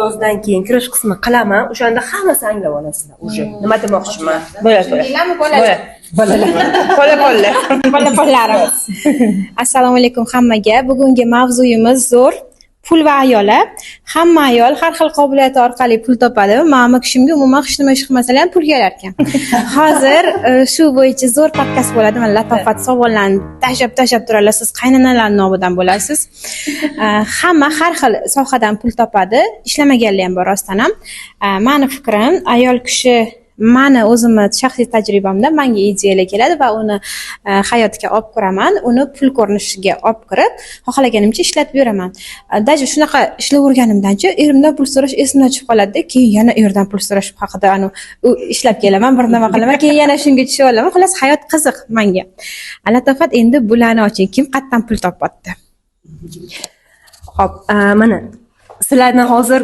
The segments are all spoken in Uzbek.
Yozdan keyin kirish qismi qilaman, o'shanda hammasi anglab olasizlar уже. Nima demoqchiman? Bo'ladi. Bola-bolalarimiz. Assalomu alaykum hammaga. Bugungi mavzuyimiz zo'r. Pul va ayollar. Hamma ayol har xil qobiliyati orqali pul topadi. Ma'mi kishimga umuman hech nima ish qilmasalar ham pul kelar ekan. Hozir shu bo'yicha zo'r podkast bo'ladi. Mana latofat savollarni tashlab turadilar. Siz qaynanalar nomidan bo'lasiz. Hamma har xil sohadan pul topadi. Ishlamaganlar ham bor rostdan ham. Meni fikrim, ayol kishi mani o'zimni shaxsiy tajribamda menga ideyalar keladi va uni hayotga olib kiraman, uni pul ko'rinishiga olib kirib, xohlaganimcha ishlatib beraman. Даже shunaqa ishlayverganimdanchi erimdan pul so'rash esimdan chiqib qoladi-da, keyin yana erdan pul so'rash haqida ishlab kelaman, bir nima qilaman, keyin yana shunga tushib olaman. Xullas hayot qiziq menga. Latofat endi bularni oching, kim qayerdan pul topyapti? Xo'p, mana sizlardan hozir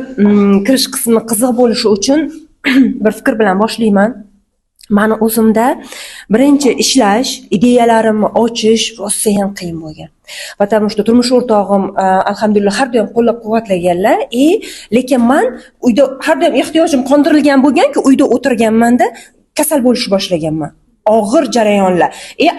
kirish qismi qiziq bo'lishi uchun bir fikr bilan boshlayman. Meni o'zimda birinchi ishlash, ideyalarimni ochish rosa ham qiyin bo'lgan. Потому что turmush o'rtog'im alhamdulillah har doim qo'llab-quvvatlaganlar, lekin men uyda har doim ehtiyojim qondirilgan bo'lganki, uyda o'tirganmanda kasal bo'lishni boshlaganman. Og'ir jarayonlar.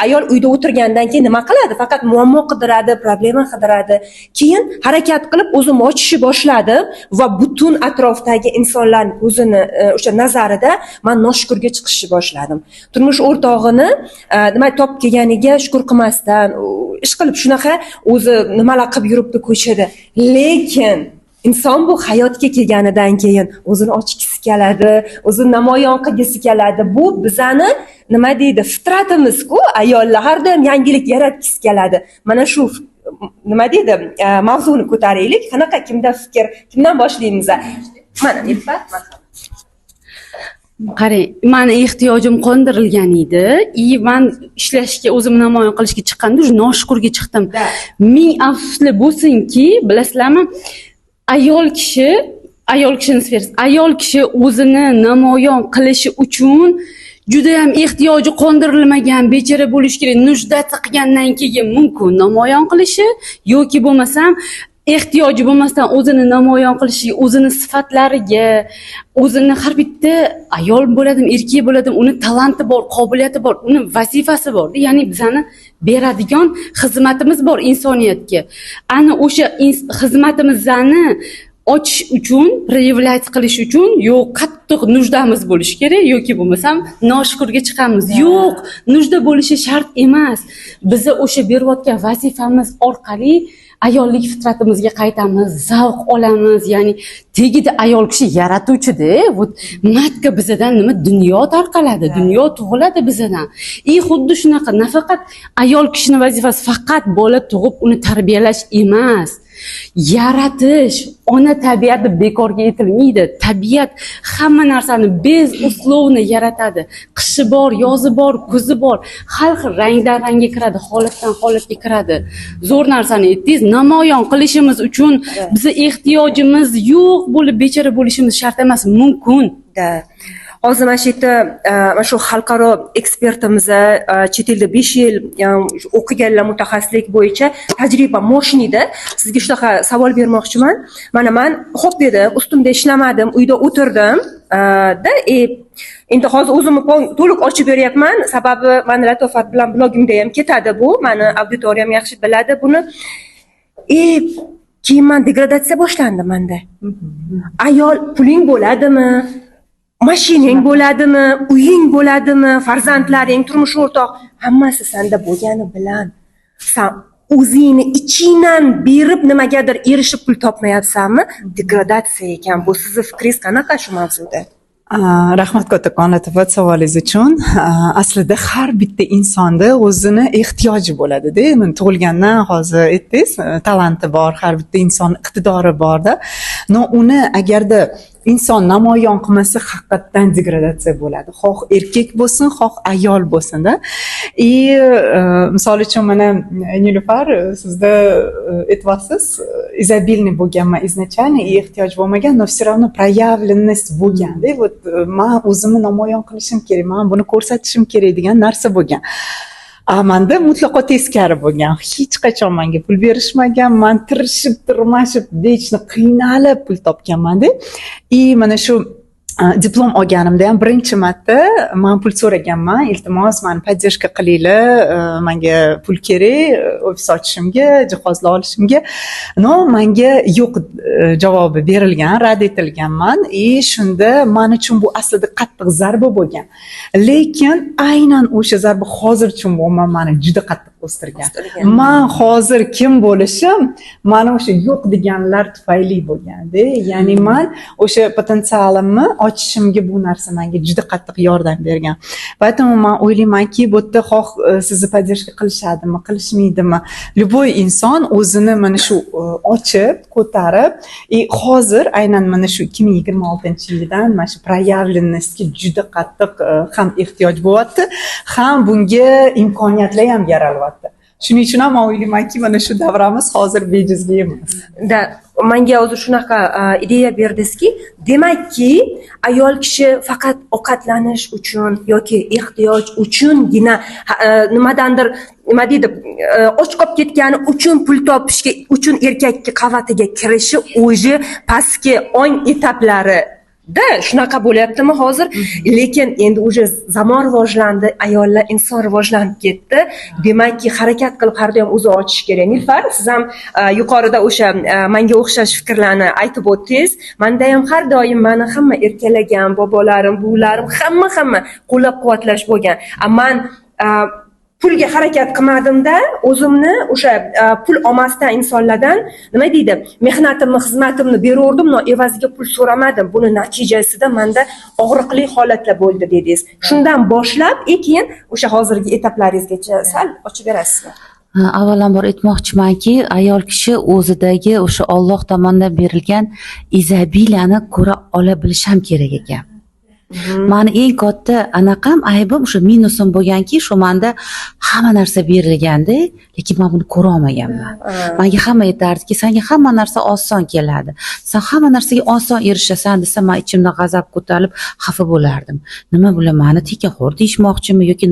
Ayol uyda o'tirgandan keyin nima qiladi? Faqat muammo qidiradi, problema qidiradi. Keyin harakat qilib o'zim ochishni boshladim va butun atrofdagi insonlarning o'zini o'sha nazarida men noshukurga chiqishni boshladim. Turmush o'rtog'ini nima top kelganiga shukur qilmasdan, ish qilib shunaqa o'zi nimalar qilib yuribdi ko'chada. Lekin inson bu hayotga kelganidan keyin o'zini ochgisi keladi, o'zini namoyon qilgisi keladi. Bu bizani nima deydi, fitratimiz-ku, ayollar har doim yangilik yaratgisi keladi. Mana shu nima deydi, mavzuni ko'taraylik. Qanaqa kimda fikr, kimdan boshlaymiz? Mana Nilufar. Qarang, meni ehtiyojim qondirilgan edi. Men ishlashga, o'zimni namoyon qilishga chiqqanda noshukurga chiqdim. Ming afsuslar bo'lsinki, bilasizlarmi? Ayol kishi o'zini namoyon qilishi uchun juda ham ehtiyoji qondirilmagan bechara bo'lish kerak. Nujdati qilgandan keyin mumkin namoyon qilishi yoki bo'lmasam ehtiyoji bo'lmasdan o'zini namoyon qilishi, o'zini sifatlariga, o'zini har bitta ayol bo'ladimi, erkak bo'ladimi, uni talanti bor, qobiliyati bor, uni vazifasi bor. Ya'ni bizani beradigan xizmatimiz bor insoniyatga. Ana o'sha xizmatimizni ochish uchun, proyevlat qilish uchun yo'q qattiq nujdamiz bo'lishi kerak yoki bo'lmasam noshukurga chiqamiz. Yo'q, nujda bo'lishi shart emas. Biza o'sha berayotgan vazifamiz orqali ayollik fitratimizga qaytamiz, zavq olamiz. Ya'ni tegida ayol kishi yaratuvchi-da. Matka bizadan nima dunyo tarqaladi, dunyo tug'iladi bizadan. Xuddi shunaqa nafaqat ayol kishining vazifasi faqat bola tug'ib uni tarbiyalash emas. Yaratish, ona tabiati bekorga aytilmaydi. Tabiat hamma narsani bez uslovni yaratadi. Qishi bor, yozi bor, kuzi bor. Har xil rangdan rangga kiradi, holatdan holatga kiradi. Zo'r narsani aytdingiz, namoyon qilishimiz uchun biza ehtiyojimiz yo'q bo'lib bechara bo'lishimiz shart emas, mumkin. Hozir mana shu yerda mana shu xalqaro ekspertimiz chet elda 5 yil o'qiganlar mutaxassislik bo'yicha tajriba mo'shinida sizga shunaqa savol bermoqchiman. Mana men xo'p dedim, ustimda ishlamadim, uyda o'tirdim endi hozir o'zimni to'liq ochib beryapman, sababi meni Latofat bilan blogimda ham ketadi bu, meni auditoriyam yaxshi biladi buni. Keyin men degradatsiya boshlandi menda. Ayol puling bo'ladimi? Mashinang bo'ladimi, uying bo'ladimi, farzandlaring, turmush o'rtoq, hammasi senda bo'lgani bilan sen o'zingni ichingdan berib nimagadir erishib pul topmayapsanmi? Degradatsiya ekan. Bu sizning fikringiz qanaqa shu mavzuda? Rahmat kattakon Latofat savolingiz uchun. Aslida har bitta insonda o'zini ehtiyoji bo'ladi-da. Men tug'ilgandan hozir aytdingiz, talanti bor, har bitta inson iqtidori bor-da. Uni agarda inson namoyon qilmasa haqiqatdan degradatsiya bo'ladi. Xoh erkak bo'lsin, xoh ayol bo'lsin-da. Misol uchun mana Nilufar, sizda aytyapsiz, izobilniy bo'lganman izначально, ehtiyoj bo'lmagan, но все равно проявленность bo'lgan-da. Men o'zimni namoyon qilishim kerak, men buni ko'rsatishim kerak degan narsa bo'lgan. Manda mutlaqo teskari bo'lgan. Hech qachon menga pul berishmagan. Men tirishib, tirmashib, vechni qiynalib pul topganman-da. Mana shu diplom olganimda ham birinchi marta men pul so'raganman. Iltimos, meni podдержка qilinglar, menga pul kerak, ofis ochishimga, jihozlar olishimga. No, menga yo'q javobi berilgan, rad etilganman. Shunda men uchun bu aslida qattiq zarba bo'lgan. Lekin aynan o'sha zarba hozircha umuman meni juda qattiq o'stirgan. Men hozir kim bo'lishim mana o'sha yo'q deganlar tufayli bo'lganda. Ya'ni men o'sha potensialimni ochishimga bu narsa menga juda qattiq yordam bergan. Поэтому men o'ylaymanki, bu yerda xoh sizni podдержка qilishadimi, qilishmaydimi, любой inson o'zini mana shu ochib, ko'tarib, hozir aynan mana shu 2026-yildan mana shu проявленностьga juda qattiq ham ehtiyoj bo'lyapti, ham bunga imkoniyatlar ham yaralyapti. Shuning uchun ham men o'ylaymanki, mana shu davramiz hozir bejizga emas. Menga o'zi shunaqa ideya berdingizki, demakki, ayol kishi faqat ovqatlanish uchun yoki ehtiyoj uchungina nimadandir nima deydi, och qolib ketgani uchun pul topishga uchun erkakka qavatiga kirishi o'zi pastki ong etaplari shunaqa bo'lyaptimi hozir? Lekin endi уже zamon rivojlandi, ayollar, inson rivojlanib ketdi. Demakki, harakat qilib har doim o'zi ochish kerak. Nilufar, siz ham yuqorida o'sha menga o'xshash fikrlarni aytib o'tdingiz. Menda ham har doim meni hamma erkalagan, bobolarim, buvlarim, hamma qo'llab-quvvatlash bo'lgan. Men pulga harakat qilmadimda, o'zimni o'sha pul olmasdan insonlardan nima deydi, mehnatimni, xizmatimni beraverdim, no evaziga pul so'ramadim. Buni natijasida menda og'riqli holatlar bo'ldi dedingiz. Shundan boshlab, keyin o'sha hozirgi etaplaringizgacha sal ochib berasizmi? Avvalambor aytmoqchimanki, ayol kishi o'zidagi o'sha Alloh tomonidan berilgan izobiliyani ko'ra ola bilish ham kerak ekan. Mani eng katta anaqam aybim o'sha minusim bo'lganki, shu menda hamma narsa berilganda, lekin men buni ko'ra olmaganman. Menga hamma aytardiki, senga hamma narsa oson keladi. Sen hamma narsaga oson erishasan desa, men ichimda g'azab ko'tarilib, xafa bo'lardim. Nima bilan meni tekinxo'r deyishmoqchimi yoki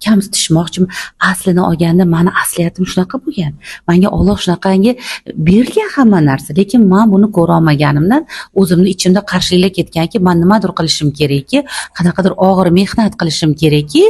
kamsitishmoqchimi? Aslini olganda meni asliyatim shunaqa bo'lgan. Menga Alloh shunaqangi bergan hamma narsa, lekin men buni ko'ra olmaganimdan o'zimni ichimda qarshilik ketganki, men nimadir qilishim kerakki, qanaqadir og'ir mehnat qilishim kerakki,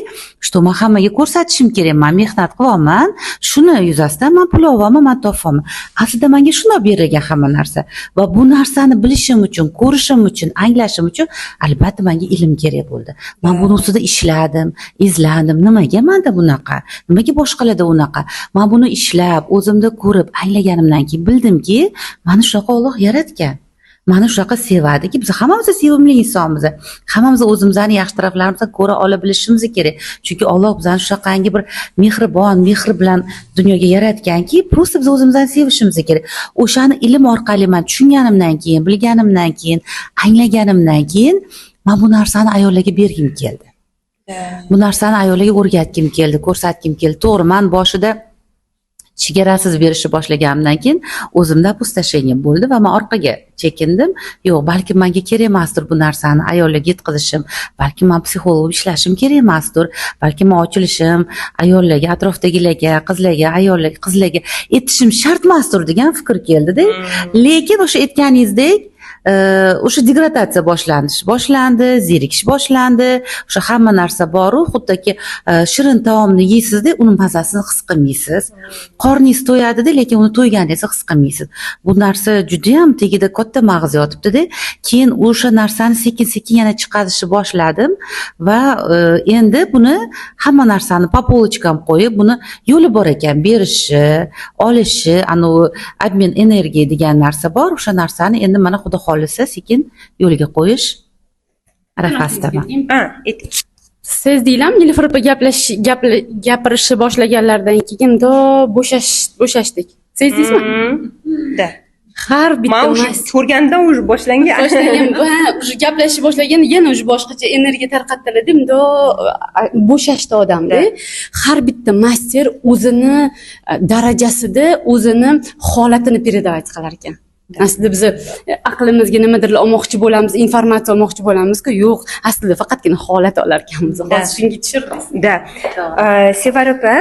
что men hammaga ko'rsatishim kerak, men mehnat qilyapman, shuni yuzasidan men pul olyapman, men topyapman. Aslida menga shunday berilgan hamma narsa va bu narsani bilishim uchun, ko'rishim uchun, anglashim uchun albatta menga ilm kerak bo'ldi. Men buni ustida ishladim, izladim. Nimaga menda bunaqa? Nimaga boshqalarda unaqa? Men buni ishlab, o'zimda ko'rib, anglaganimdan keyin bildimki, meni shunaqa Alloh yaratgan. Meni shunaqa sevadiki, biz hammamiz sevimli insonmiz. Hammamiz o'zimizning yaxshi taraflarimizdan ko'ra ola bilishimiz kerak. Chunki Alloh bizani shunaqangi bir mehribon, mehr bilan dunyoga yaratganki, просто biz o'zimizni sevishimiz kerak. O'shani ilm orqali men tushunganimdan keyin, bilganimdan keyin, anglaganimdan keyin men bu narsani ayollarga bergim keldi. Bu narsani ayollarga o'rgatgim keldi, ko'rsatgim keldi. To'g'ri, men boshida chegarasiz berishni boshlaganimdan keyin o'zimda pustashengim bo'ldi va men orqaga chekindim. Yo'q, balki menga kerak emasdir bu narsani ayollarga yetkazishim, balki men psixolog ishlashim kerak emasdir, balki men ochilishim, ayollarga, atrofdagilarga, qizlarga, ayollarga, qizlarga aytishim shart emasdir degan fikr keldi-da. Lekin o'sha aytganingizdek, o'sha degradatsiya boshlandi, zerikish boshlandi. O'sha hamma narsa bor, xuddiki shirin taomni yeysizda, uni mazasini his qilmaysiz. Qorningiz to'yadi-da, lekin uni to'yganingizni his qilmaysiz. Bu narsa juda ham tagida katta mag'iz yotibdi-da. Keyin o'sha narsani sekin-sekin yana chiqarishni boshladim va endi buni hamma narsani po polочкам qo'yib, buni yo'li bor ekan, berishi, olishi, anavi обмен energiya degan narsa bor. O'sha narsani endi mana Xudo xohlasa sekin yo'lga qo'yish arafasidaman. Siz deylam, Nilufar opa gapirishni boshlaganlardan keyin bo'shashdik. Sezdingizmi? Har bitta ko'rgandan уже boshlangan. Уже gaplashib boshlagan, yana уже boshqacha energiya tarqatdilar-da, bo'shashdi odamda. Har bitta master o'zini darajasida o'zini holatini передавать qilar ekan. aslida biz aqlimizga nimadir olmoqchi bo'lamiz, informatsiya olmoqchi bo'lamiz-ku, yo'q, aslida faqatgina holat olar ekanmiz. Hozir shunga tushirdik. Da. Sevara opa,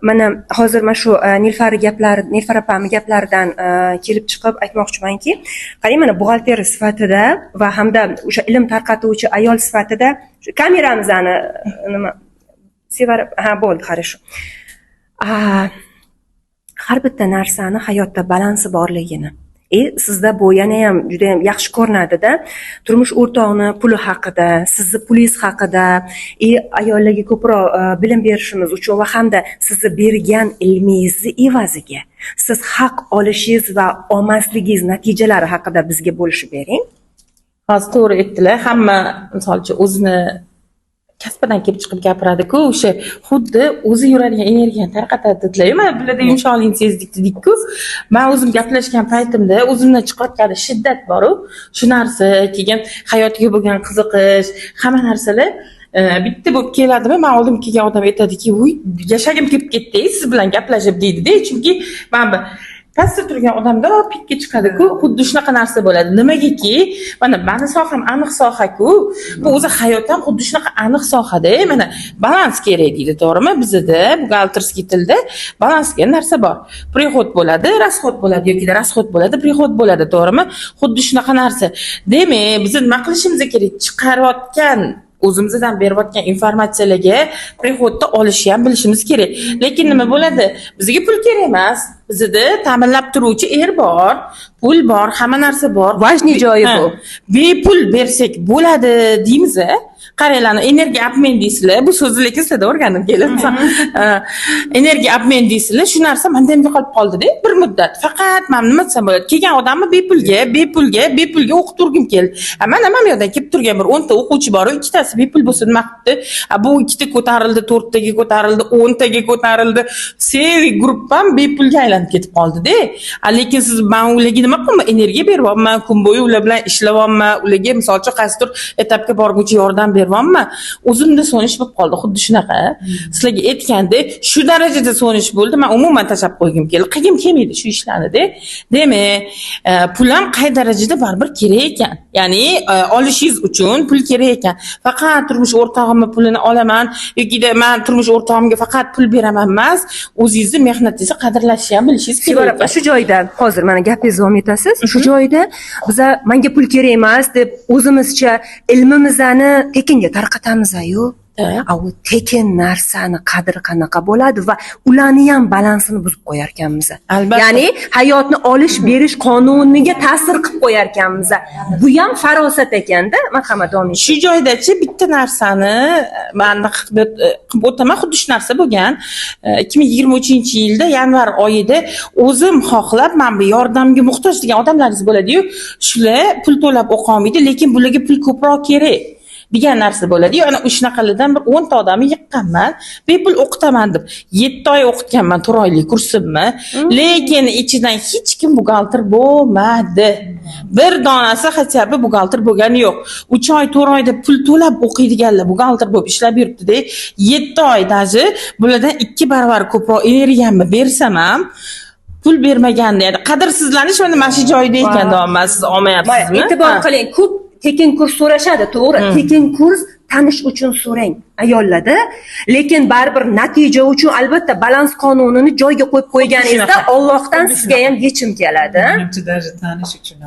mana hozir mana shu Nilufar opamning gaplaridan kelib chiqib aytmoqchimanki, qarang mana buxgalter sifatida va hamda o'sha ilm tarqatuvchi ayol sifatida kameramizni nima Sevara bo'ldi, хорошо. Har bitta narsani hayotda balansi borligini sizda bu yana ham juda ham yaxshi ko'rinadida, turmush o'rtoqni puli haqida, sizni pulingiz haqida, ayollarga ko'proq bilim berishimiz uchun va hamda sizni bergan ilmingizni evaziga siz haq olishingiz va olmasligingiz natijalari haqida bizga bo'lishib bering. Hozir to'g'ri aytdilar. Hamma misol uchun o'zini kasbidan kelib chiqib gapiradi-ku, o'sha xuddi o'zi yuradigan energiyani tarqatadi dedilar. Mana bularda yumshoqlikni sezdik dedik-ku. Men o'zim gaplashgan paytimda o'zimdan chiqayotgan shiddat bor-ku, shu narsa, keyin hayotga bo'lgan qiziqish, hamma narsalar bitta bo'lib keladimi? Men oldimga kelgan odam aytadiki, "Voy, yashagim kelib ketdi, siz bilan gaplashib" deydi-da. Chunki men pastda turgan odamda pitga chiqadi-ku, xuddi shunaqa narsa bo'ladi. Nimagaki, mana meni soham aniq soha-ku, bu o'zi hayot ham xuddi shunaqa aniq sohada. Mana balans kerak deydi, to'g'rimi? Bizda buxgalterskiy tilda balans degan narsa bor. Prihod bo'ladi, расход bo'ladi yoki расход bo'ladi, prihod bo'ladi, to'g'rimi? Xuddi shunaqa narsa. Demak, biz nima qilishimiz kerak? Chiqarayotgan o'zimizdan berayotgan informatsiyalarga prihodni olishni ham bilishimiz kerak. Lekin nima bo'ladi? Bizga pul kerak emas. Bizda ta'minlab turuvchi bor, pul bor, hamma narsa bor. Важный joyi bu. Bepul bersak bo'ladi deymiz. Qaranglar, energiya obmen deysizlar. Bu so'zni lekin sizda o'rganib keldim. Energiya obmen deysizlar. Shu narsa menda ham yo'qolib qoldi-da bir muddat. Faqat men nima desam bo'ladi? Kelgan odamni bepulga o'qib turgim keldi. Men nima yoqdan kelib turgan bir 10 ta o'quvchi bor, ikkitasi bepul bo'lsa nima qilibdi? Bu ikkita ko'tarildi, 4 taga ko'tarildi, 10 taga ko'tarildi. Seri gruppam bepulga aylanib ketib qoldi-da. Lekin siz men ularga nima qilaman? Energiya beryapman, kun bo'yi ular bilan ishlayapman, ularga misolcha qaysidir etapga borguvchi yordam beryapman. O'zimda so'nish bo'lib qoldi, xuddi shunaqa. Sizlarga aytganda, shu darajada so'nish bo'ldi. Men umuman tashlab qo'ygim keldi. Qilgim kelmaydi shu ishlarni-da. Demak, pul ham qay darajada baribir kerak ekan. Ya'ni olishingiz uchun pul kerak ekan. Faqat turmush o'rtog'imning pulini olaman yoki men turmush o'rtog'imga faqat pul beraman emas, o'zingizni mehnatingizni qadrlashni ham bilishingiz kerak. Shu joyda hozir mana gapingizni davom etasiz. Shu joyda biz menga pul kerak emas deb o'zimizcha ilmimizni tekinga tarqatamiz-ku. U tekin narsani qadri qanaqa bo'ladi va ularni ham balansini buzib qo'yar ekanmiz. Ya'ni hayotni olish berish qonuniga ta'sir qilib qo'yar ekanmiz. Bu ham farosat ekanda. Marhamat, davom eting. Shu joydachi bitta narsani men qilib o'taman, xuddi shu narsa bo'lgan. 2023-yilda yanvar oyida o'zim xohlab men bu yordamga muhtoj degan odamlaringiz bo'ladi-yu, shular pul to'lab o'qiy olmaydi, lekin bularga pul ko'proq kerak degan narsa bo'ladi. Ana o'shanaqalardan bir 10 ta odamni yiqqanman, bepul o'qitaman deb. 7 oy o'qitganman, 4 oylik kursimni. Lekin ichidan hech kim buxgalter bo'lmadi. Bir donasi hattobi buxgalter bo'lgani yo'q. 3 oy, 4 oyda pul to'lab o'qiydiganlar buxgalter bo'lib ishlab yuribdi-da. 7 oy daji bulardan 2 barobar ko'proq energiyamni bersam ham pul bermaganda, ya'ni qadrsizlanish mana shu joyda ekan, deyapman, siz olmayapsizmi? E'tibor qiling, ko'p tekin kurs so'rashadi, to'g'ri. Tekin kurs tanish uchun so'rang ayollarda, lekin baribir natija uchun albatta balans qonunini joyiga qo'yib qo'yganingizda Allohdan sizga ham yechim keladi. Birinchi daraja tanish uchun